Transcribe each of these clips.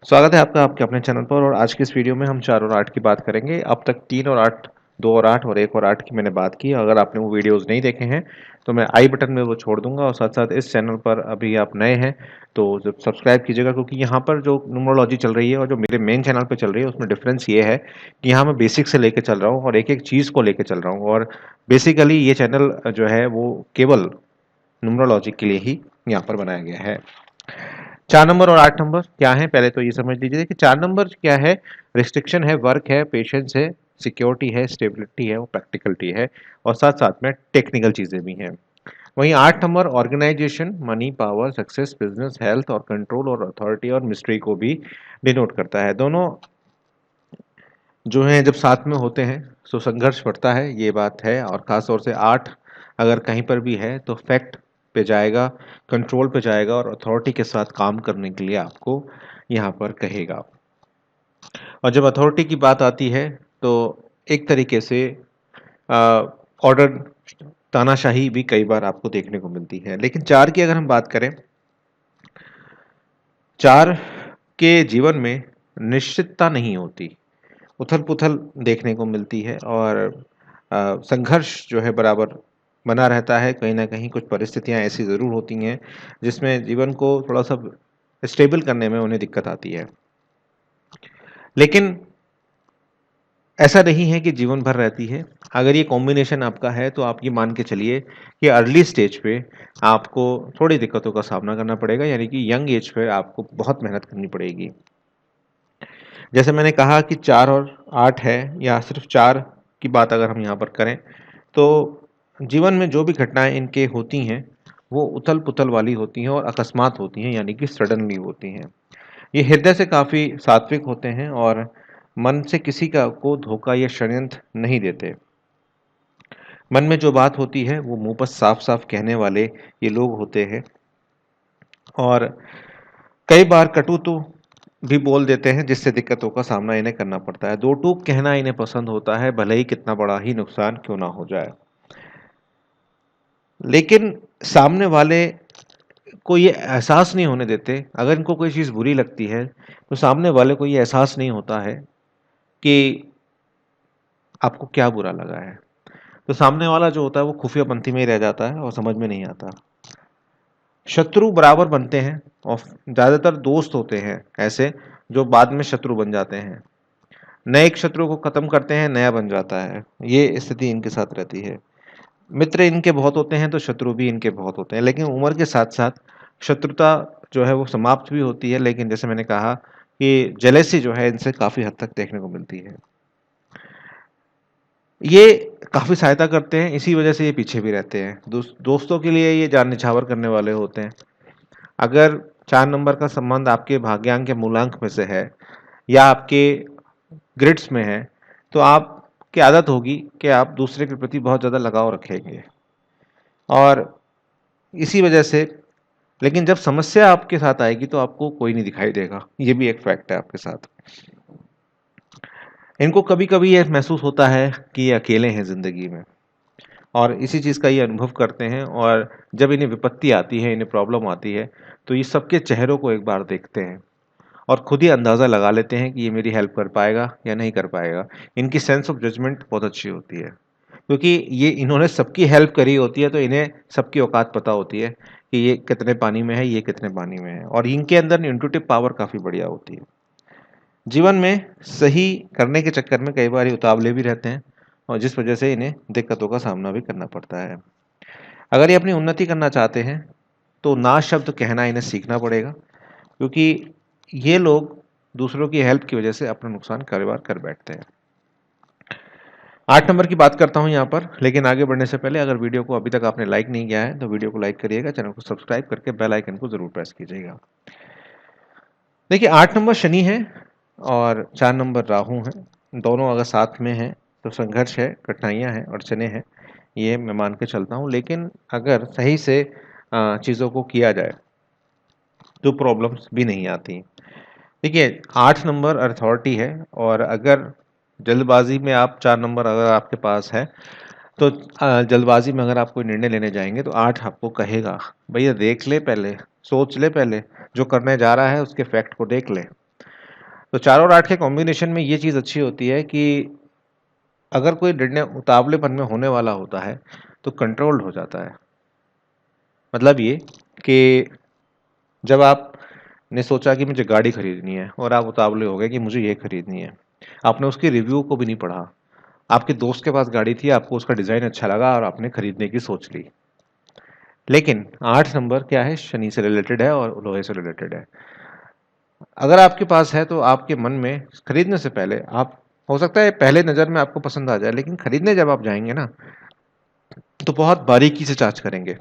स्वागत है आपका आपके अपने चैनल पर। और आज की इस वीडियो में हम 4 और 8 की बात करेंगे। अब तक 3 और 8, 2 और 8 और 1 और 8 की मैंने बात की। अगर आपने वो वीडियोस नहीं देखे हैं तो मैं आई बटन में वो छोड़ दूंगा। और साथ साथ इस चैनल पर अभी आप नए हैं तो जब सब्सक्राइब कीजिएगा, क्योंकि यहाँ पर जो न्यूमरोलॉजी चल रही है और जो मेरे मेन चैनल पर चल रही है उसमें डिफरेंस ये है कि यहाँ मैं बेसिक से लेकर चल रहा हूँ और एक एक चीज़ को लेकर चल रहा हूँ। और बेसिकली ये चैनल जो है वो केवल न्यूमरोलॉजी के लिए ही यहाँ पर बनाया गया है। 4 नंबर और 8 नंबर क्या है, पहले तो ये समझ लीजिए कि 4 नंबर क्या है। रिस्ट्रिक्शन है, वर्क है, पेशेंस है, सिक्योरिटी है, स्टेबिलिटी है, वो प्रैक्टिकलिटी है और साथ साथ में टेक्निकल चीज़ें भी हैं। वहीं 8 number organisation, money, power, success, business, health और कंट्रोल और अथॉरिटी और मिस्ट्री को भी डिनोट करता है। दोनों जो हैं जब साथ में होते हैं तो संघर्ष बढ़ता है, ये बात है। और ख़ास तौर से 8 अगर कहीं पर भी है तो फैक्ट पे जाएगा, कंट्रोल पे जाएगा और अथॉरिटी के साथ काम करने के लिए आपको यहाँ पर कहेगा। और जब अथॉरिटी की बात आती है तो एक तरीके से ऑर्डर, तानाशाही भी कई बार आपको देखने को मिलती है। लेकिन 4 की अगर हम बात करें, 4 के जीवन में निश्चितता नहीं होती, उथल-पुथल देखने को मिलती है और संघर्ष जो है बराबर बना रहता है। कहीं न कहीं कुछ परिस्थितियाँ ऐसी ज़रूर होती हैं, जिसमें जीवन को थोड़ा-सा स्टेबल करने में उन्हें दिक्कत आती है। लेकिन ऐसा नहीं है कि जीवन भर रहती है। अगर ये कॉम्बिनेशन आपका है तो आप ये मान के चलिए कि अर्ली स्टेज पे आपको थोड़ी दिक्कतों का सामना करना पड़ेगा, यानी कि यंग एज पे आपको बहुत मेहनत करनी पड़ेगी। जैसे मैंने कहा कि 4 और 8 है, या सिर्फ 4 की बात अगर हम यहाँ पर करें, तो जीवन में जो भी घटनाएँ इनके होती हैं, वो उथल-पुथल वाली होती हैं और अकस्मात होती हैं, यानी कि सडनली होती हैं। ये हृदय से काफ़ी सात्विक होते हैं और मन से किसी का को धोखा या षड्यंत्र नहीं देते। मन में जो बात होती है, वो मुँह पर साफ-साफ कहने वाले ये लोग होते हैं और कई बार कटु तो भी बोल देते हैं, जिससे दिक्कतों का सामना इन्हें करना पड़ता है। दो टूक कहना इन्हें पसंद होता है, भले ही कितना बड़ा ही नुकसान क्यों ना हो जाए। लेकिन सामने वाले को ये एहसास नहीं होने देते, अगर इनको कोई चीज़ बुरी लगती है, तो सामने वाले को ये एहसास नहीं होता है कि आपको क्या बुरा लगा है। तो सामने वाला जो होता है वो खुफिया पंथी में ही रह जाता है और समझ में नहीं आता। शत्रु बराबर बनते हैं और ज़्यादातर दोस्त होते हैं ऐसे जो बाद में शत्रु बन जाते हैं। नए एक शत्रु को खत्म करते हैं, नया बन जाता है। ये स्थिति इनके साथ रहती है। मित्र इनके बहुत होते हैं तो शत्रु भी इनके बहुत होते हैं। लेकिन उम्र के साथ-साथ शत्रुता जो है वो समाप्त भी होती है। लेकिन जैसे मैंने कहा कि जेलसी जो है इनसे काफ़ी हद तक देखने को मिलती है। ये काफ़ी सहायता करते हैं, इसी वजह से ये पीछे भी रहते हैं। दोस्तों के लिए ये जान निछावर करने वाले होते हैं। अगर 4 नंबर का संबंध आपके भाग्यांक या मूलांक में से है या आपके ग्रिड्स में है, तो आपकी आदत होगी कि आप दूसरे के प्रति बहुत ज़्यादा लगाव रखेंगे और इसी वजह से। लेकिन जब समस्या आपके साथ आएगी तो आपको कोई नहीं दिखाई देगा, ये भी एक फैक्ट है आपके साथ। इनको कभी-कभी ये महसूस होता है कि ये अकेले हैं ज़िंदगी में और इसी चीज़ का ये अनुभव करते हैं। और जब इन्हें विपत्ति आती है, इन्हें प्रॉब्लम आती है, तो ये सबके चेहरों को एक बार देखते हैं और खुद ही अंदाज़ा लगा लेते हैं कि ये मेरी हेल्प कर पाएगा या नहीं कर पाएगा। इनकी सेंस ऑफ जजमेंट बहुत अच्छी होती है, क्योंकि ये इन्होंने सबकी हेल्प करी होती है, तो इन्हें सबकी औकात पता होती है कि ये कितने पानी में है, ये कितने पानी में है। और इनके अंदर इंट्यूटिव पावर काफ़ी बढ़िया होती है। जीवन में सही करने के चक्कर में कई बार ये उतावले भी रहते हैं और जिस वजह से इन्हें दिक्कतों का सामना भी करना पड़ता है। अगर ये अपनी उन्नति करना चाहते हैं, तो ना शब्द कहना इन्हें सीखना पड़ेगा, क्योंकि ये लोग दूसरों की हेल्प की वजह से अपना नुकसान कई बार कर बैठते हैं। 8 नंबर की बात करता हूँ यहाँ पर, लेकिन आगे बढ़ने से पहले अगर वीडियो को अभी तक आपने लाइक नहीं किया है तो वीडियो को लाइक करिएगा, चैनल को सब्सक्राइब करके बेल आइकन को ज़रूर प्रेस कीजिएगा। देखिए 8 नंबर शनि है और 4 नंबर राहु हैं। दोनों अगर साथ में हैं तो संघर्ष है, कठिनाइयाँ हैं, अड़चनें हैं, ये मैं मान के चलता हूँ। लेकिन अगर सही से चीज़ों को किया जाए तो प्रॉब्लम्स भी नहीं आती। देखिए 8 नंबर अथॉरिटी है और अगर जल्दबाजी में आप 4 नंबर अगर आपके पास है तो जल्दबाजी में अगर आप कोई निर्णय लेने जाएँगे तो 8 आपको कहेगा, भैया देख ले पहले, सोच ले पहले, जो करने जा रहा है उसके फैक्ट को देख ले। तो 4 और 8 के कॉम्बिनेशन में ये चीज़ अच्छी होती है कि अगर कोई निर्णय उतावलेपन में होने वाला होता है, तो कंट्रोल्ड हो जाता है। मतलब ये कि जब आपने सोचा कि मुझे गाड़ी खरीदनी है और आप उतावले हो गए कि मुझे ये खरीदनी है, आपने उसकी रिव्यू को भी नहीं पढ़ा, आपके दोस्त के पास गाड़ी थी, आपको उसका डिज़ाइन अच्छा लगा और आपने खरीदने की सोच ली। लेकिन 8 नंबर क्या है, शनि से रिलेटेड है और लोहे से रिलेटेड है। अगर आपके पास है तो आपके मन में खरीदने से पहले आप, हो सकता है पहले नज़र में आपको पसंद आ जाए, लेकिन खरीदने जब आप जाएंगे ना, तो बहुत बारीकी से जांच करेंगे।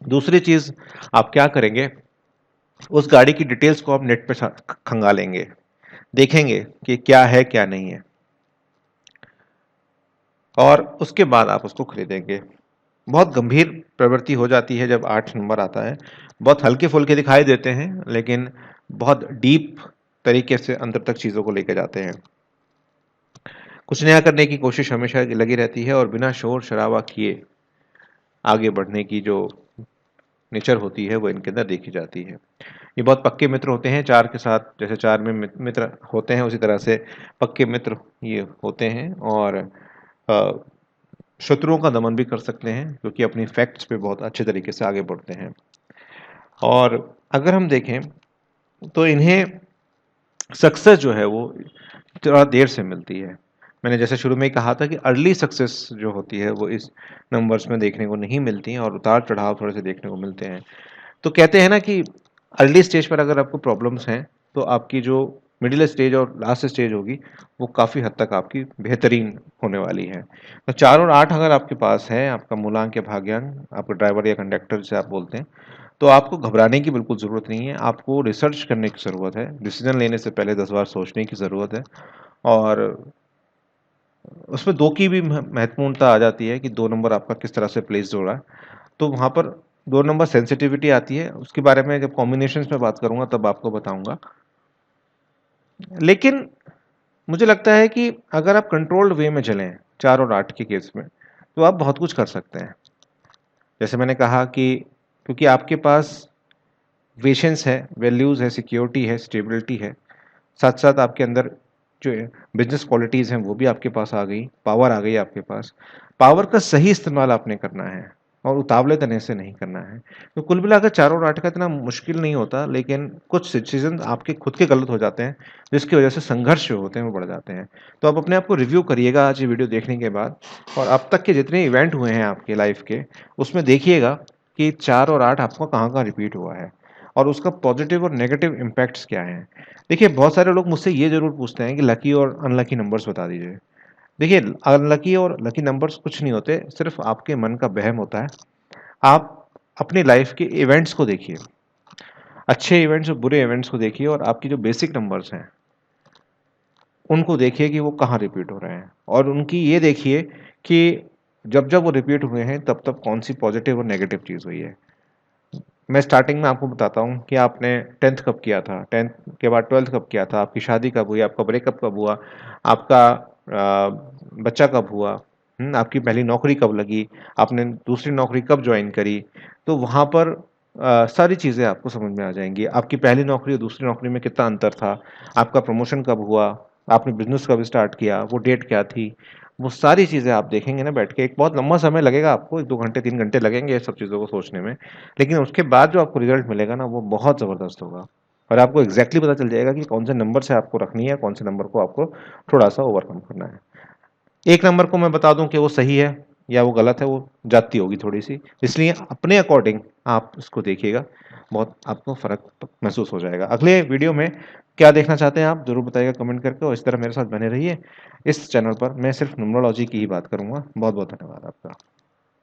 दूसरी चीज़ आप क्या करेंगे, उस गाड़ी की डिटेल्स को आप नेट पे खंगालेंगे, देखेंगे कि क्या है क्या नहीं है, और उसके बाद आप उसको खरीदेंगे। बहुत गंभीर प्रवृत्ति हो जाती है जब 8 नंबर आता है। बहुत हल्के-फुल्के दिखाई देते हैं, लेकिन बहुत डीप तरीके से अंदर तक चीज़ों को लेके जाते हैं। कुछ नया करने की कोशिश हमेशा लगी रहती है और बिना शोर-शराबा किए आगे बढ़ने की जो नेचर होती है वो इनके अंदर देखी जाती है। ये बहुत पक्के मित्र होते हैं 4 के साथ, जैसे 4 में मित्र होते हैं उसी तरह से पक्के मित्र ये होते हैं, और अ, शत्रुओं का दमन भी कर सकते हैं क्योंकि अपनी फैक्ट्स पे बहुत अच्छे तरीके से आगे बढ़ते हैं। और अगर हम देखें तो इन्हें सक्सेस जो है वो थोड़ा देर से मिलती है। मैंने जैसे शुरू में ही कहा था कि अर्ली सक्सेस जो होती है वो इस नंबर्स में देखने को नहीं मिलती हैं, और उतार चढ़ाव थोड़े से देखने को मिलते हैं। तो कहते हैं ना कि अर्ली स्टेज पर अगर आपको प्रॉब्लम्स हैं, तो आपकी जो मिडिल स्टेज और लास्ट स्टेज होगी वो काफ़ी हद तक आपकी बेहतरीन होने वाली है। तो 4 और 8 अगर आपके पास है, आपका मूलांक या भाग्यांक, आपका ड्राइवर या कंडक्टर जिसे आप बोलते हैं, तो आपको घबराने की बिल्कुल ज़रूरत नहीं है। आपको रिसर्च करने की ज़रूरत है, डिसीजन लेने से पहले 10 बार सोचने की ज़रूरत है, और उसमें 2 की भी महत्वपूर्णता आ जाती है कि 2 नंबर आपका किस तरह से प्लेस्ड हो रहा है। तो वहाँ पर 2 नंबर सेंसिटिविटी आती है, उसके बारे में जब कॉम्बिनेशंस में बात करूँगा तब आपको बताऊँगा। लेकिन मुझे लगता है कि अगर आप कंट्रोल्ड वे में चलें 4 और 8 के केस में, तो आप बहुत कुछ कर सकते हैं। जैसे मैंने कहा कि क्योंकि आपके पास पेशेंस है, वैल्यूज़ है, सिक्योरिटी है, स्टेबिलिटी है, साथ-साथ आपके अंदर जो बिज़नेस क्वालिटीज़ हैं वो भी आपके पास आ गई, पावर आ गई आपके पास। पावर का सही इस्तेमाल आपने करना है और उतावले तने से नहीं करना है। तो कुल मिलाकर 4 और 8 का इतना मुश्किल नहीं होता, लेकिन कुछ डिसीज़न आपके खुद के गलत हो जाते हैं, जिसकी वजह से संघर्ष जो होते हैं वो बढ़ जाते हैं। तो आप अपने आप को रिव्यू करिएगा आज ये वीडियो देखने के बाद, और अब तक के जितने इवेंट हुए हैं आपके लाइफ़ के, उसमें देखिएगा कि 4 और 8 आपको कहाँ-कहाँ रिपीट हुआ है और उसका पॉजिटिव और नेगेटिव इम्पैक्ट्स क्या हैं। देखिए, बहुत सारे लोग मुझसे ये ज़रूर पूछते हैं कि लकी और अनलकी नंबर्स बता दीजिए। देखिए, अनलकी और लकी नंबर्स कुछ नहीं होते, सिर्फ़ आपके मन का वहम होता है। आप अपनी लाइफ़ के इवेंट्स को देखिए, अच्छे इवेंट्स और बुरे इवेंट्स को देखिए, और आपकी जो बेसिक नंबर्स हैं, उनको देखिए कि वो कहाँ रिपीट हो रहे हैं, और उनकी ये देखिए कि जब-जब वो रिपीट हुए हैं, तब-तब कौन-सी पॉज़िटिव और नेगेटिव चीज़ हुई है। मैं स्टार्टिंग में आपको बताता हूँ कि आपने 10th कब किया था, 10th के बाद 12th कब किया था, आपकी शादी कब हुई, आपका ब्रेकअप कब हुआ, आपका बच्चा कब हुआ, आपकी पहली नौकरी कब लगी, आपने दूसरी नौकरी कब जॉइन करी। तो वहाँ पर सारी चीज़ें आपको समझ में आ जाएँगी। आपकी पहली नौकरी और दूसरी नौकरी में कितना अंतर था, आपका प्रमोशन कब हुआ, आपने बिज़नेस कब स्टार्ट किया, वो डेट क्या थी, वो सारी चीज़ें आप देखेंगे ना बैठ के। एक बहुत लंबा समय लगेगा आपको, 1-2 घंटे, 3 घंटे लगेंगे ये सब चीज़ों को सोचने में। लेकिन उसके बाद जो आपको रिज़ल्ट मिलेगा ना, वो बहुत ज़बरदस्त होगा, और आपको एग्ज़ैक्टली पता चल जाएगा कि कौन से नंबर से आपको रखनी है, कौन से नंबर को आपको थोड़ा-सा ओवरकम करना है। एक नंबर को मैं बता दूँ कि वो सही है या वो गलत है, वो जाती होगी थोड़ी-सी। इसलिए अपने अकॉर्डिंग आप उसको देखिएगा, बहुत आपको फ़र्क महसूस हो जाएगा। अगले वीडियो में क्या देखना चाहते हैं आप ज़रूर बताइएगा कमेंट करके, और इस तरह मेरे साथ बने रहिए। इस चैनल पर मैं सिर्फ़ न्यूमरोलॉजी की ही बात करूँगा। बहुत-बहुत धन्यवाद आपका।